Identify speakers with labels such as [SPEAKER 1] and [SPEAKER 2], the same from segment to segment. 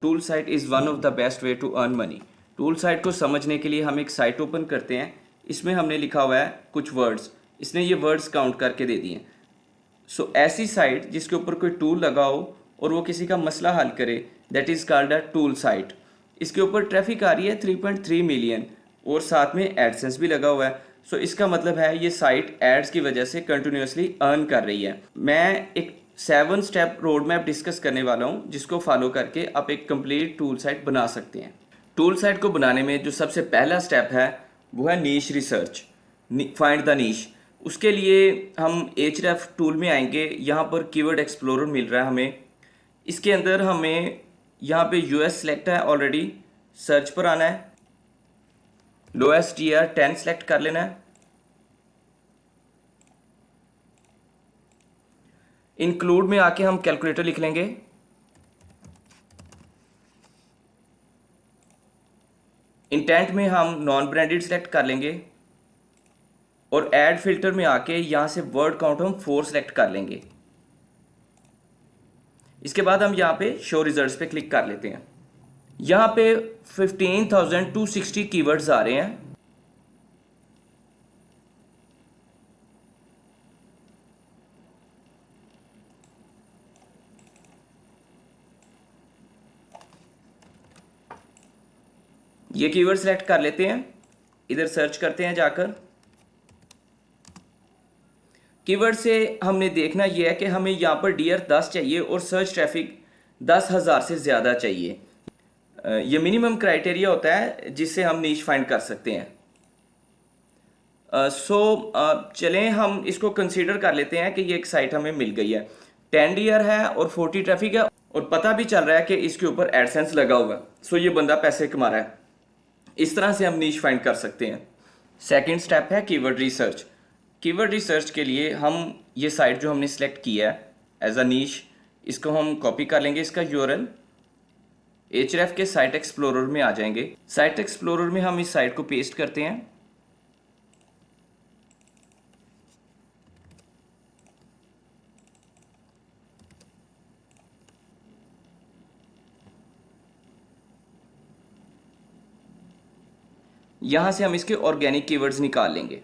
[SPEAKER 1] Tool site is one of the best way to earn money. Tool site को समझने के लिए हम एक साइट ओपन करते हैं। इसमें हमने लिखा हुआ है कुछ वर्ड्स, इसने ये वर्ड्स काउंट करके दे दिए। सो ऐसी साइट जिसके ऊपर कोई टूल लगा हो और वो किसी का मसला हल करे, that is called a tool site. इसके ऊपर ट्रैफिक आ रही है 3.3 मिलियन और साथ में एडसेंस भी लगा हुआ है। सो इसका मतलब है ये साइट एड्स की वजह से कंटिन्यूसली अर्न कर रही है। मैं एक 7 स्टेप रोड मैप डिस्कस करने वाला हूँ जिसको फॉलो करके आप एक कंप्लीट टूल साइट बना सकते हैं। टूल साइट को बनाने में जो सबसे पहला स्टेप है वो है नीश रिसर्च, फाइंड द नीश। उसके लिए हम Href टूल में आएंगे। यहाँ पर कीवर्ड एक्सप्लोरर मिल रहा है हमें। इसके अंदर हमें यहाँ पे US सेलेक्ट है ऑलरेडी, सर्च पर आना है, लोएस्ट टीआर 10 सेलेक्ट कर लेना है। इंक्लूड में आके हम कैलकुलेटर लिख लेंगे। इंटेंट में हम नॉन ब्रांडेड सेलेक्ट कर लेंगे और ऐड फिल्टर में आके यहां से वर्ड काउंट हम 4 सेलेक्ट कर लेंगे। इसके बाद हम यहां पे शो रिजल्ट्स पे क्लिक कर लेते हैं। यहां पे 15,260 कीवर्ड्स आ रहे हैं। ये कीवर्ड सेलेक्ट कर लेते हैं, इधर सर्च करते हैं जाकर। कीवर्ड से हमने देखना यह है कि हमें यहाँ पर डियर 10 चाहिए और सर्च ट्रैफिक 10,000 से ज़्यादा चाहिए। ये मिनिमम क्राइटेरिया होता है जिससे हम नीश फाइंड कर सकते हैं। चलें हम इसको कंसीडर कर लेते हैं कि ये एक साइट हमें मिल गई है, 10 डियर है और 40 ट्रैफिक है और पता भी चल रहा है कि इसके ऊपर एडसेंस लगा हुआ है। ये बंदा पैसे कमा रहा है। इस तरह से हम नीश फाइंड कर सकते हैं। सेकंड स्टेप है कीवर्ड रिसर्च। कीवर्ड रिसर्च के लिए हम ये साइट जो हमने सेलेक्ट किया है एज अ नीश, इसको हम कॉपी कर लेंगे, इसका यूआरएल Href के साइट एक्सप्लोरर में आ जाएंगे। साइट एक्सप्लोरर में हम इस साइट को पेस्ट करते हैं। यहां से हम इसके ऑर्गेनिक कीवर्ड्स निकाल लेंगे।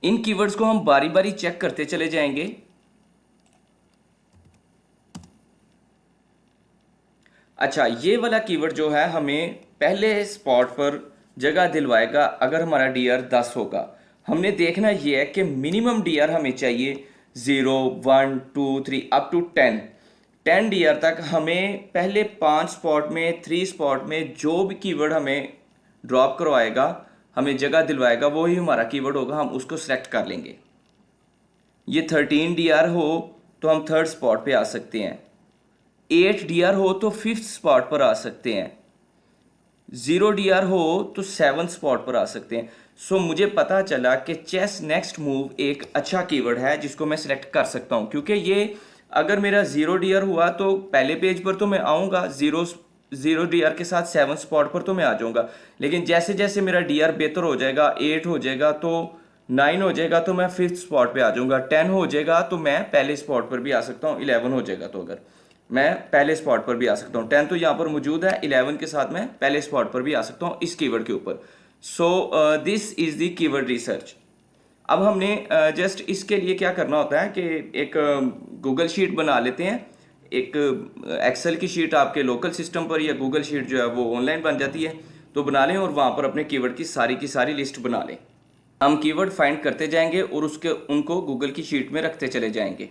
[SPEAKER 1] इन कीवर्ड्स को हम बारी बारी चेक करते चले जाएंगे। अच्छा, ये वाला कीवर्ड जो है हमें पहले स्पॉट पर जगह दिलवाएगा अगर हमारा डीआर 10 होगा। हमने देखना ये है कि मिनिमम डीआर हमें चाहिए 0, 1, 2, 3 अप टू 10 डीआर तक। हमें पहले 5 स्पॉट में, 3 स्पॉट में जो भी कीवर्ड हमें ड्रॉप करवाएगा, हमें जगह दिलवाएगा, वो ही हमारा कीवर्ड होगा। हम उसको सेलेक्ट कर लेंगे। ये 13 डीआर हो तो हम 3rd स्पॉट पे आ सकते हैं। 8 डीआर हो तो 5th स्पॉट पर आ सकते हैं। 0 डीआर हो तो 7th स्पॉट पर आ सकते हैं। मुझे पता चला कि चेस नेक्स्ट मूव एक अच्छा कीवर्ड है जिसको मैं सिलेक्ट कर सकता हूं, क्योंकि ये अगर मेरा 0 डीआर हुआ तो पहले पेज पर तो मैं आऊँगा, 0 डीआर के साथ 7th स्पॉट पर तो मैं आ जाऊँगा। लेकिन जैसे जैसे मेरा डीआर बेहतर हो जाएगा, 8 हो जाएगा तो 9 हो जाएगा तो मैं 5th स्पॉट पे आ जाऊँगा, 10 हो जाएगा तो मैं पहले स्पॉट पर भी आ सकता हूँ, 11 हो जाएगा तो अगर मैं पहले स्पॉट पर भी आ सकता हूँ। 10 तो यहाँ पर मौजूद है, 11 के साथ मैं पहले स्पॉट पर भी आ सकता हूँ इस कीवर्ड के ऊपर। This is the keyword research. अब हमने जस्ट इसके लिए क्या करना होता है कि एक गूगल शीट बना लेते हैं। एक एक्सेल की शीट आपके लोकल सिस्टम पर या गूगल शीट जो है वो ऑनलाइन बन जाती है, तो बना लें और वहाँ पर अपने कीवर्ड की सारी लिस्ट बना लें। हम कीवर्ड फाइंड करते जाएंगे और उनको गूगल की शीट में रखते चले जाएंगे।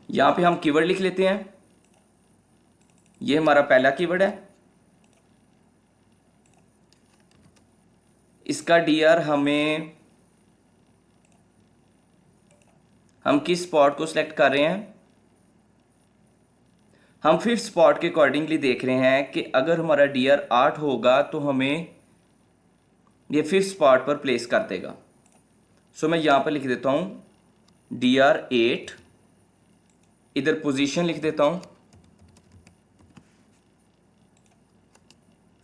[SPEAKER 1] यहाँ पे हम कीवर्ड लिख लेते हैं। ये हमारा पहला कीवर्ड है। इसका डीआर हम किस स्पॉट को सिलेक्ट कर रहे हैं, हम 5th स्पॉट के अकॉर्डिंगली देख रहे हैं कि अगर हमारा डीआर 8 होगा तो हमें ये फिफ्थ स्पॉट पर प्लेस कर देगा। सो मैं यहाँ पर लिख देता हूँ DR8, इधर पोजीशन लिख देता हूँ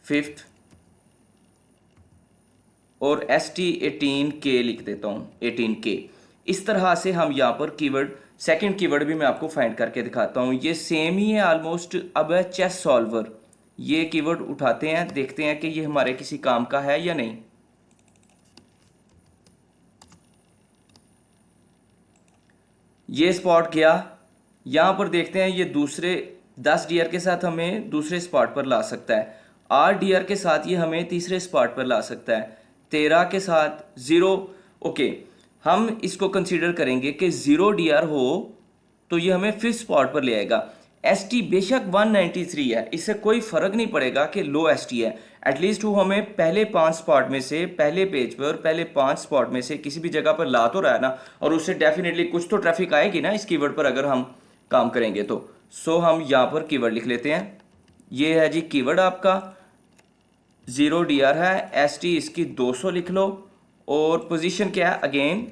[SPEAKER 1] फिफ्थ, और ST18K लिख देता हूँ 18K। इस तरह से हम यहाँ पर कीवर्ड, सेकंड कीवर्ड भी मैं आपको फाइंड करके दिखाता हूँ। ये सेम ही है ऑलमोस्ट। अब है चेस सॉल्वर, ये कीवर्ड उठाते हैं, देखते हैं कि ये हमारे किसी काम का है या नहीं। ये स्पॉट गया, यहाँ पर देखते हैं ये दूसरे 10 डीआर के साथ हमें दूसरे स्पॉट पर ला सकता है, 8 डीआर के साथ ये हमें तीसरे स्पॉट पर ला सकता है, 13 के साथ 0। ओके, हम इसको कंसीडर करेंगे कि 0 डीआर हो तो ये हमें फिफ्थ स्पॉट पर ले आएगा। ST बेशक 193 है, इससे कोई फर्क नहीं पड़ेगा कि लो ST है, एटलीस्ट वो हमें पहले 5 स्पॉट में से, पहले पेज पर पहले 5 स्पॉट में से किसी भी जगह पर ला तो रहा है ना, और उससे डेफिनेटली कुछ तो ट्रैफिक आएगी ना इस कीवर्ड पर अगर हम काम करेंगे तो। सो हम यहाँ पर कीवर्ड लिख लेते हैं, ये है जी कीवर्ड आपका, 0 डीआर है, ST इसकी 200 लिख लो, और पोजीशन क्या है अगेन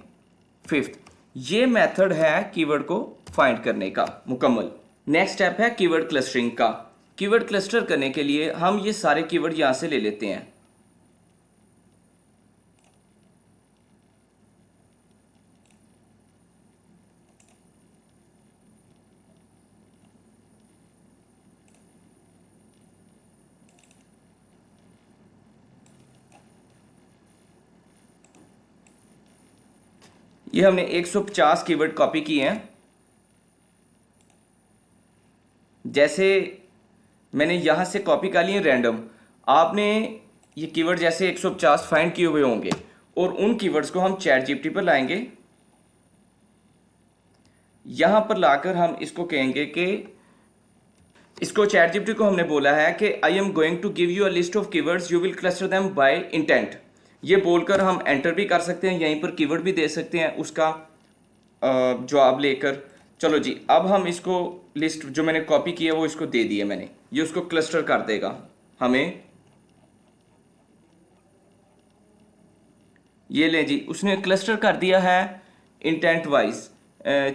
[SPEAKER 1] फिफ्थ। ये मेथड है कीवर्ड को फाइंड करने का मुकम्मल। नेक्स्ट स्टेप है कीवर्ड क्लस्टरिंग का। कीवर्ड क्लस्टर करने के लिए हम ये सारे कीवर्ड यहां से ले लेते हैं। ये हमने 150 कीवर्ड कॉपी किए हैं। जैसे मैंने यहां से कॉपी कर लिए रैंडम, आपने ये कीवर्ड जैसे 150 फाइंड किए हुए होंगे, और उन कीवर्ड्स को हम चैट जीपीटी पर लाएंगे। यहां पर लाकर हम इसको कहेंगे कि इसको, चैट जीपीटी को हमने बोला है कि I am going to give you a list of keywords, you will cluster them by intent. ये बोलकर हम एंटर भी कर सकते हैं, यहीं पर कीवर्ड भी दे सकते हैं उसका जवाब लेकर। चलो जी, अब हम इसको लिस्ट जो मैंने कॉपी किया वो इसको दे दिया मैंने, ये उसको क्लस्टर कर देगा हमें। ये ले जी, उसने क्लस्टर कर दिया है intent wise.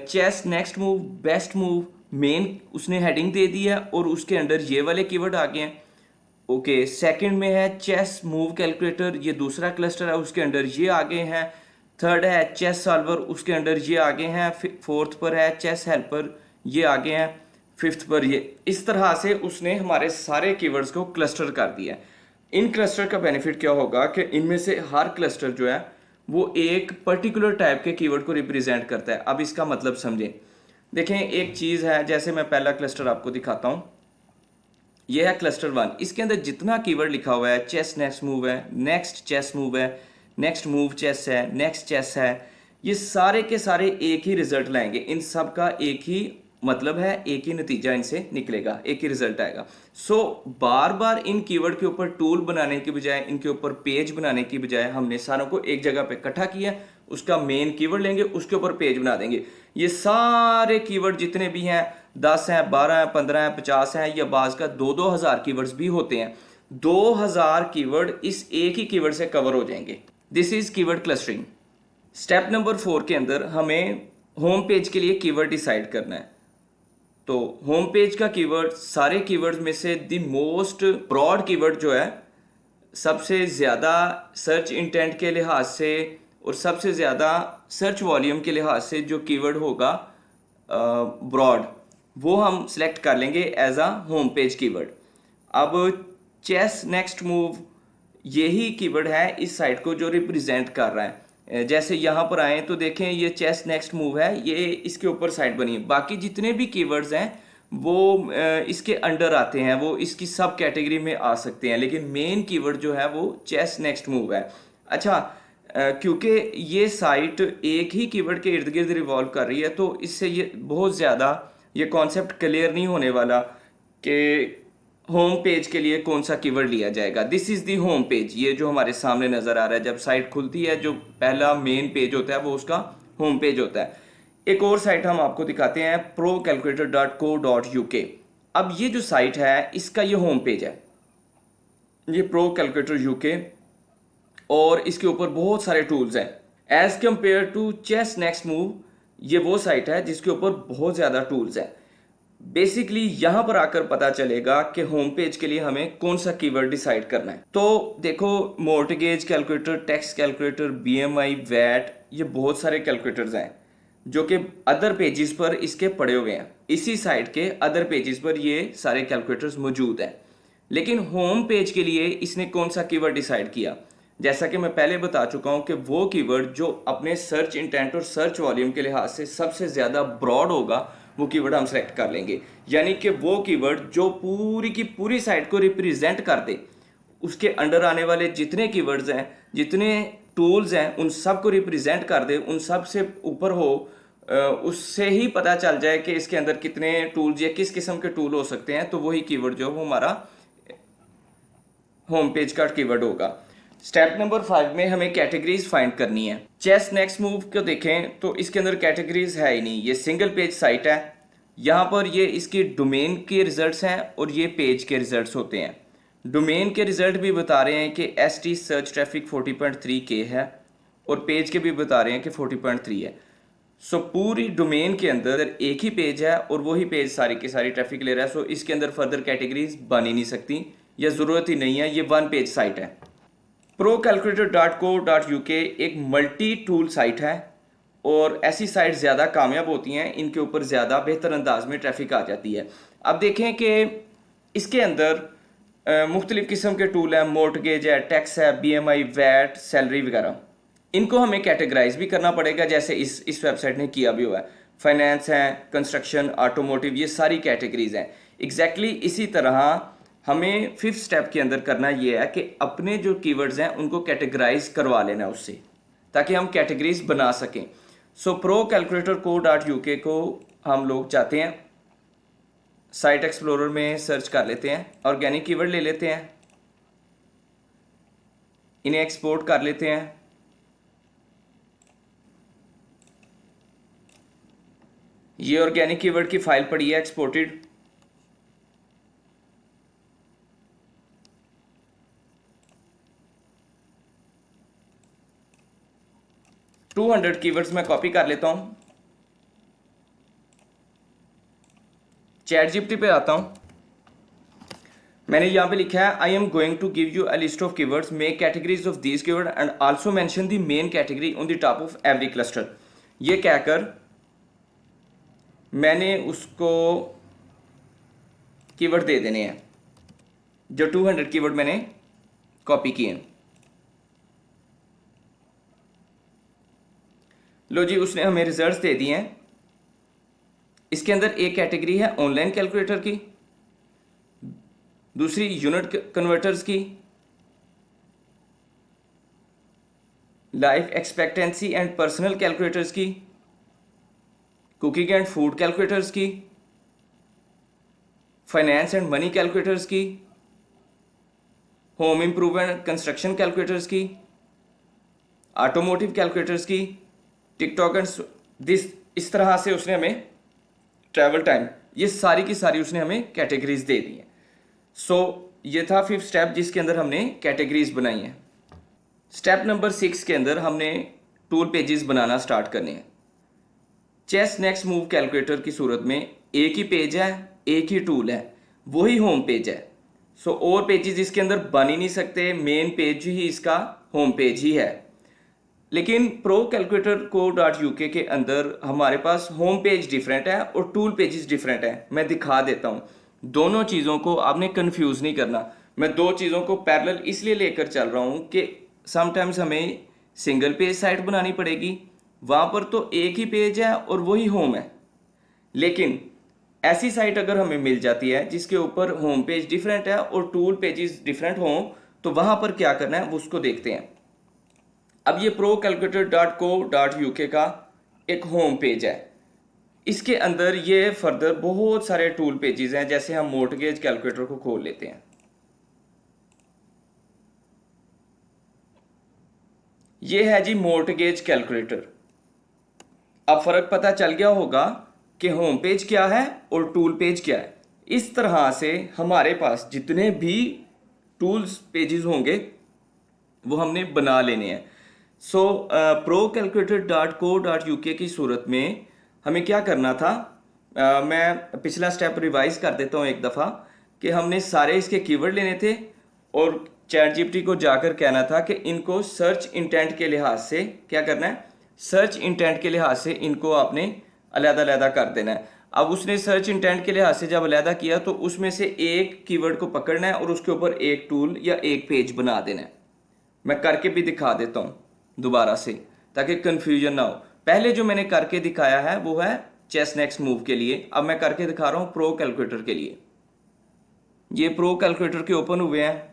[SPEAKER 1] Chess, next move, best move, main उसने हेडिंग दे दी है, और उसके अंदर ये वाले कीवर्ड आ गए हैं। ओके, सेकंड में है चेस मूव कैलकुलेटर, ये दूसरा क्लस्टर है, उसके अंदर ये आ गए हैं। थर्ड है चेस सॉल्वर, उसके अंदर ये आ गए हैं। फोर्थ पर है चेस हेल्पर, ये आ गए हैं। फिफ्थ पर ये। इस तरह से उसने हमारे सारे कीवर्ड्स को क्लस्टर कर दिया है। इन क्लस्टर का बेनिफिट क्या होगा कि इनमें से हर क्लस्टर जो है वो एक पर्टिकुलर टाइप के कीवर्ड को रिप्रेजेंट करता है। अब इसका मतलब समझें। देखें, एक चीज़ है, जैसे मैं पहला क्लस्टर आपको दिखाता हूँ, यह है क्लस्टर 1। इसके अंदर जितना कीवर्ड लिखा हुआ है, चेस नेक्स्ट मूव है, नेक्स्ट चेस मूव है, नेक्स्ट मूव चेस है, नेक्स्ट चेस है, ये सारे के सारे एक ही रिजल्ट लाएंगे। इन सब का एक ही मतलब है, एक ही नतीजा इनसे निकलेगा, एक ही रिजल्ट आएगा। सो बार बार इन कीवर्ड के ऊपर टूल बनाने की बजाय, इनके ऊपर पेज बनाने की बजाय, हमने सारों को एक जगह पे इकट्ठा किया, उसका मेन कीवर्ड लेंगे, उसके ऊपर पेज बना देंगे। ये सारे कीवर्ड जितने भी हैं, 10 हैं, 12 हैं, 15 हैं, 50 हैं, या बाज का 2-2 हज़ार कीवर्ड्स भी होते हैं, 2000 कीवर्ड इस एक ही कीवर्ड से कवर हो जाएंगे। This is keyword clustering. Step number 4 के अंदर हमें होम पेज के लिए कीवर्ड डिसाइड करना है। तो होम पेज का कीवर्ड, सारे कीवर्ड्स में से द मोस्ट ब्रॉड कीवर्ड जो है, सबसे ज़्यादा सर्च इंटेंट के लिहाज से और सबसे ज़्यादा सर्च वॉल्यूम के लिहाज से जो कीवर्ड होगा ब्रॉड, वो हम सेलेक्ट कर लेंगे as a home page keyword. अब चेस नेक्स्ट मूव, यही कीवर्ड है इस साइट को जो रिप्रेजेंट कर रहा है। जैसे यहाँ पर आए तो देखें, ये चेस नेक्स्ट मूव है, ये इसके ऊपर साइट बनी है। बाकी जितने भी कीवर्ड्स हैं वो इसके अंडर आते हैं, वो इसकी सब कैटेगरी में आ सकते हैं, लेकिन मेन कीवर्ड जो है वो चेस नेक्स्ट मूव है। अच्छा, क्योंकि ये साइट एक ही कीवर्ड के इर्द गिर्द रिवॉल्व कर रही है, तो इससे ये बहुत ज़्यादा ये कॉन्सेप्ट क्लियर नहीं होने वाला कि होम पेज के लिए कौन सा कीवर्ड लिया जाएगा। This is the home page, ये जो हमारे सामने नज़र आ रहा है, जब साइट खुलती है जो पहला मेन पेज होता है वो उसका होम पेज होता है। एक और साइट हम आपको दिखाते हैं, procalculator.co.uk। अब ये जो साइट है इसका ये होम पेज है, ये pro calculator UK। और इसके ऊपर बहुत सारे टूल्स हैं। As compare to chess next move, ये वो साइट है जिसके ऊपर बहुत ज़्यादा टूल्स हैं। बेसिकली यहाँ पर आकर पता चलेगा कि होम पेज के लिए हमें कौन सा कीवर्ड डिसाइड करना है। तो देखो, mortgage calculator, tax calculator, BMI, VAT, ये बहुत सारे कैलकुलेटर्स हैं जो कि अदर पेजेस पर इसके पड़े हुए हैं। इसी साइट के अदर पेजेस पर ये सारे कैलकुलेटर्स मौजूद हैं। लेकिन होम पेज के लिए इसने कौन सा कीवर्ड डिसाइड किया? जैसा कि मैं पहले बता चुका हूं कि वो कीवर्ड जो अपने सर्च इंटेंट और सर्च वॉल्यूम के लिहाज से सबसे ज़्यादा ब्रॉड होगा, वो कीवर्ड हम सेलेक्ट कर लेंगे। यानी कि वो कीवर्ड जो पूरी की पूरी साइट को रिप्रेजेंट कर दे, उसके अंडर आने वाले जितने कीवर्ड्स हैं, जितने टूल्स हैं, उन सब को रिप्रेजेंट कर दे, उन सब से ऊपर हो, उससे ही पता चल जाए कि इसके अंदर कितने टूल्स या किस किस्म के टूल हो सकते हैं। तो वही कीवर्ड जो वो हमारा होम पेज का कीवर्ड होगा। स्टेप नंबर 5 में हमें कैटेगरीज फाइंड करनी है। चेस नेक्स्ट मूव को देखें तो इसके अंदर कैटेगरीज है ही नहीं, ये सिंगल पेज साइट है। यहाँ पर ये इसकी डोमेन के रिजल्ट्स हैं और ये पेज के रिजल्ट्स होते हैं। डोमेन के रिजल्ट भी बता रहे हैं कि ST सर्च ट्रैफिक 40.3K है और पेज के भी बता रहे हैं कि 40.3 है। सो पूरी डोमेन के अंदर एक ही पेज है और वही पेज सारी की सारी ट्रैफिक ले रहा है। सो इसके अंदर फर्दर कैटेगरीज बन ही नहीं सकती या ज़रूरत ही नहीं है, ये वन पेज साइट है। procalculator.co.uk एक मल्टी टूल साइट है और ऐसी साइट ज़्यादा कामयाब होती हैं, इनके ऊपर ज़्यादा बेहतर अंदाज में ट्रैफिक आ जाती है। अब देखें कि इसके अंदर मुख्तलिफ़ किस्म के टूल हैं, मॉर्टगेज है, टैक्स है, BMI, वैट, सैलरी वगैरह। इनको हमें कैटेगराइज भी करना पड़ेगा, जैसे इस वेबसाइट ने किया भी हुआ है। फाइनेंस है, कंस्ट्रक्शन, ऑटोमोटिव, ये सारी कैटेगरीज हैं। एग्जैक्टली इसी तरह हमें 5th स्टेप के अंदर करना ये है कि अपने जो कीवर्ड्स हैं उनको कैटेगराइज करवा लेना उससे, ताकि हम कैटेगरीज बना सकें। सो procalculator.co.uk को हम लोग चाहते हैं साइट एक्सप्लोरर में सर्च कर लेते हैं, ऑर्गेनिक कीवर्ड ले लेते हैं, इन्हें एक्सपोर्ट कर लेते हैं। ये ऑर्गेनिक कीवर्ड की फाइल पड़ी है एक्सपोर्टेड। टू 200 कीवर्ड्स मैं कॉपी कर लेता हूं, ChatGPT पे आता हूं। मैंने यहां पे लिखा है I am going to give you a list of keywords, make categories of these keyword and also mention the main category on the top of every cluster. ये कहकर मैंने उसको कीवर्ड दे देने हैं जो 200 कीवर्ड मैंने कॉपी किए। लो जी, उसने हमें रिजल्ट्स दे दिए हैं। इसके अंदर एक कैटेगरी है ऑनलाइन कैलकुलेटर की, दूसरी यूनिट कन्वर्टर्स की, life expectancy and personal calculators की, कुकिंग एंड फूड कैलकुलेटर्स की, फाइनेंस एंड मनी कैलकुलेटर्स की, होम इम्प्रूवमेंट कंस्ट्रक्शन कैलकुलेटर्स की, ऑटोमोटिव कैलकुलेटर्स की, टिकटॉक एंड दिस। इस तरह से उसने हमें ट्रैवल टाइम, ये सारी की सारी उसने हमें कैटेगरीज दे दी हैं। सो ये था 5th स्टेप जिसके अंदर हमने कैटेगरीज बनाई हैं। स्टेप नंबर 6 के अंदर हमने टूल पेजेस बनाना स्टार्ट करने हैं। चेस नेक्स्ट मूव कैलकुलेटर की सूरत में एक ही पेज है, एक ही टूल है, वही होम पेज है। सो और पेजेस इसके अंदर बन ही नहीं सकते, मेन पेज ही इसका होम पेज ही है। लेकिन procalculator.co.uk के अंदर हमारे पास होम पेज डिफरेंट है और टूल पेजेस डिफरेंट है। मैं दिखा देता हूँ, दोनों चीज़ों को आपने कंफ्यूज नहीं करना। मैं दो चीज़ों को पैरेलल इसलिए लेकर चल रहा हूँ कि समटाइम्स हमें सिंगल पेज साइट बनानी पड़ेगी, वहाँ पर तो एक ही पेज है और वही होम है। लेकिन ऐसी साइट अगर हमें मिल जाती है जिसके ऊपर होम पेज डिफरेंट है और टूल पेजेस डिफरेंट हों, तो वहाँ पर क्या करना है वो उसको देखते हैं। अब ये procalculator.co.uk का एक होम पेज है। इसके अंदर ये फर्दर बहुत सारे टूल पेजेस हैं। जैसे हम मॉर्टगेज कैलकुलेटर को खोल लेते हैं, ये है जी मॉर्टगेज कैलकुलेटर। अब फर्क पता चल गया होगा कि होम पेज क्या है और टूल पेज क्या है। इस तरह से हमारे पास जितने भी टूल्स पेजेस होंगे वो हमने बना लेने हैं। सो procalculator.co.uk की सूरत में हमें क्या करना था, मैं पिछला स्टेप रिवाइज कर देता हूँ एक दफ़ा, कि हमने सारे इसके कीवर्ड लेने थे और चैट जीपीटी को जाकर कहना था कि इनको सर्च इंटेंट के लिहाज से क्या करना है, सर्च इंटेंट के लिहाज से इनको आपने अलग-अलग कर देना है। अब उसने सर्च इंटेंट के लिहाज से जब अलग किया तो उसमें से एक कीवर्ड को पकड़ना है और उसके ऊपर एक टूल या एक पेज बना देना है। मैं करके भी दिखा देता हूँ दोबारा से ताकि कंफ्यूजन ना हो। पहले जो मैंने करके दिखाया है वो है चेस नेक्स्ट मूव के लिए, अब मैं करके दिखा रहा हूँ प्रो कैलकुलेटर के लिए। ये प्रो कैलकुलेटर के ओपन हुए हैं।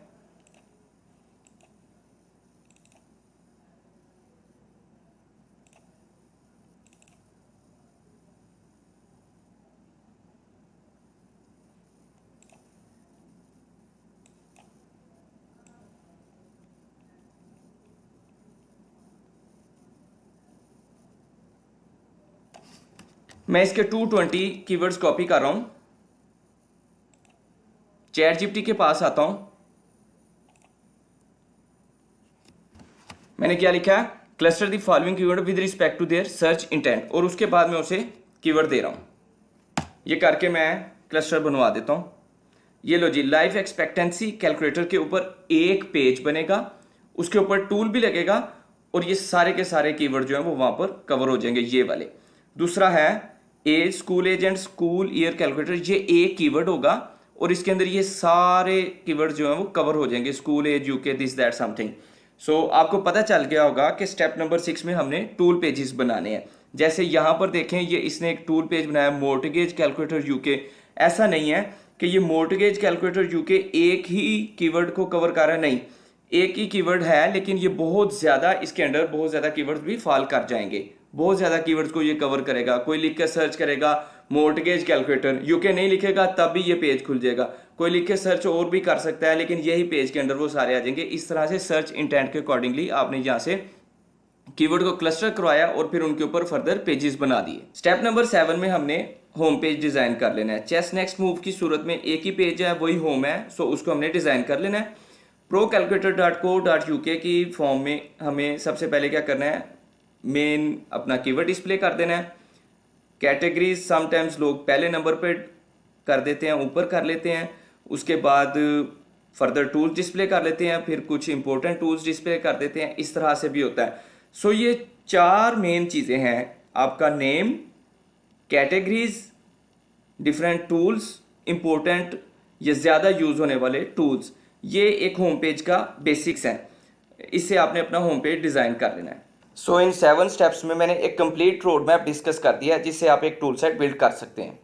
[SPEAKER 1] मैं इसके 220 कीवर्ड्स कॉपी कर रहा हूं, चैट जीपीटी के पास आता हूं। मैंने क्या लिखा है, cluster the following keyword with respect to their search intent, और उसके बाद मैं उसे कीवर्ड दे रहा हूं। ये करके मैं क्लस्टर बनवा देता हूं। ये लो जी, लाइफ एक्सपेक्टेंसी कैलकुलेटर के ऊपर एक पेज बनेगा, उसके ऊपर टूल भी लगेगा और ये सारे के सारे कीवर्ड जो है वो वहां पर कवर हो जाएंगे, ये वाले। दूसरा है age, school age and school year calculator, ये एक कीवर्ड होगा और इसके अंदर ये सारे कीवर्ड जो है वो कवर हो जाएंगे, school age, UK, this that something. So आपको पता चल गया होगा कि स्टेप नंबर 6 में हमने टूल पेजेस बनाने हैं। जैसे यहाँ पर देखें, ये इसने एक टूल पेज बनाया मॉर्टगेज कैलकुलेटर यूके। ऐसा नहीं है कि ये मॉर्टगेज कैलकुलेटर यूके एक ही कीवर्ड को कवर कर रहा है, नहीं, एक ही कीवर्ड है लेकिन ये बहुत ज़्यादा, इसके अंडर बहुत ज़्यादा कीवर्ड्स भी फॉल कर जाएंगे, बहुत ज़्यादा कीवर्ड्स को ये कवर करेगा। कोई लिख के सर्च करेगा मॉर्टगेज कैलकुलेटर यूके, नहीं लिखेगा तब भी ये पेज खुल जाएगा। कोई लिख के सर्च और भी कर सकता है लेकिन यही पेज के अंदर वो सारे आ जाएंगे। इस तरह से सर्च इंटेंट के अकॉर्डिंगली आपने यहाँ से कीवर्ड को क्लस्टर करवाया और फिर उनके ऊपर फर्दर पेजेस बना दिए। स्टेप नंबर 7 में हमने होम पेज डिजाइन कर लेना है। चेस नेक्स्ट मूव की सूरत में एक ही पेज है, वही होम है, सो उसको हमने डिजाइन कर लेना है। procalculator.co.uk की फॉर्म में हमें सबसे पहले क्या करना है, मेन अपना कीवर्ड डिस्प्ले कर देना है। कैटेगरीज समटाइम्स लोग पहले नंबर पे कर देते हैं, ऊपर कर लेते हैं, उसके बाद फर्दर टूल्स डिस्प्ले कर लेते हैं, फिर कुछ इंपॉर्टेंट टूल्स डिस्प्ले कर देते हैं, इस तरह से भी होता है। सो ये 4 मेन चीज़ें हैं, आपका name, categories, different tools, important या ज़्यादा यूज़ होने वाले टूल्स, ये एक होम पेज का बेसिक्स हैं। इससे आपने अपना होम पेज डिज़ाइन कर लेना है। सो इन 7 स्टेप्स में मैंने एक कंप्लीट रोड मैप डिस्कस कर दिया है जिससे आप एक टूल सेट बिल्ड कर सकते हैं।